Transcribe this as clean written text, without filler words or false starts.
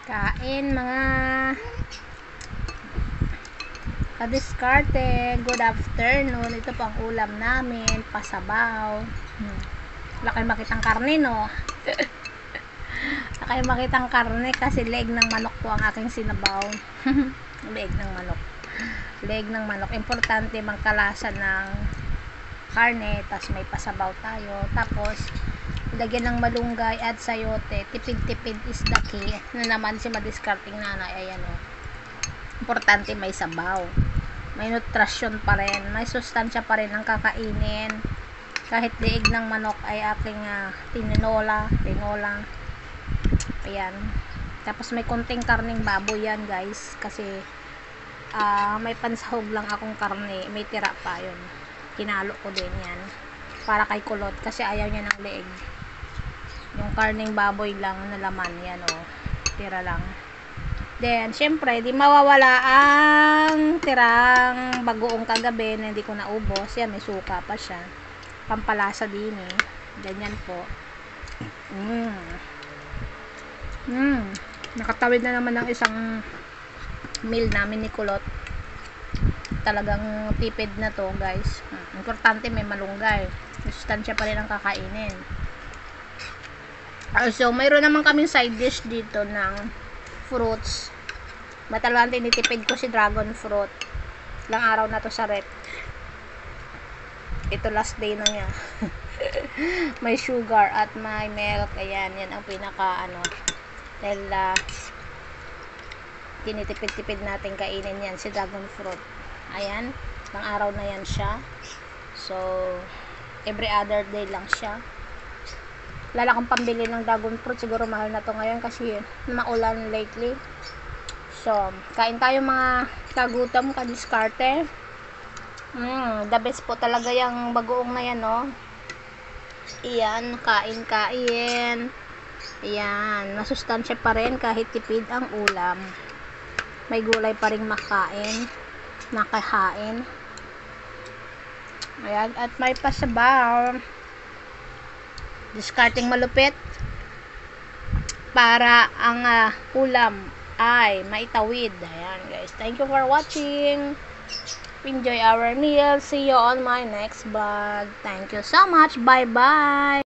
Kain mga kadiskarte, good afternoon. Ito po ang ulam namin, pasabaw. Wala kayong makitang karne, no? Wala kayong makitang karne kasi leg ng manok po ang aking sinabaw. Leg ng manok. Leg ng manok. Importante magkalasa ng karne, tas may pasabaw tayo. Tapos lagyan ng malunggay at sayote. Tipid-tipid is the key. Na naman si madiskarting nanay. Ayan o. Importante may sabaw. May nutrasyon pa rin. May sustansya pa rin ang kakainin. Kahit liig ng manok ay aking tinola. Ayan. Tapos may konting karning baboy yan guys. Kasi may pansahog lang akong karne. May tira pa yun. Kinalo ko din yan. Para kay kulot. Kasi ayaw niya ng liig. Yung karning baboy lang na laman. Yan o. Tira lang. Then, syempre, di mawawala ang tirang bagoong kagabi na hindi ko naubos. Yan, may suka pa siya. Pampalasa din eh. Ganyan po. Nakatawid na naman ng isang meal namin ni Kulot. Talagang tipid na to guys. Importante may malunggay. Sustansya pa rin ang kakainin. So, mayroon naman kaming side dish dito ng fruits. Matalagang tinitipid ko si dragon fruit. Ilang araw na to sa rep. Ito last day na niya. May sugar at may milk. Ayan, yan ang pinaka dahil tinitipid-tipid natin kainin yan si dragon fruit. Ayan, ilang araw na yan siya. So, every other day lang siya. Wala akong pambili ng dragon fruit. Siguro mahal na to ngayon kasi maulan lately. So, kain tayo mga kagutom, kadiskarte. The best po talaga yung bagoong na yan, no? Iyan, kain. Ayan, masustansya pa rin kahit tipid ang ulam. May gulay pa rin makahain. Ayan, at may pasabaw. Discarding malupit para ang ulam ay maitawid. Ayan guys, thank you for watching. Enjoy our meal. See you on my next vlog. Thank you so much. Bye bye.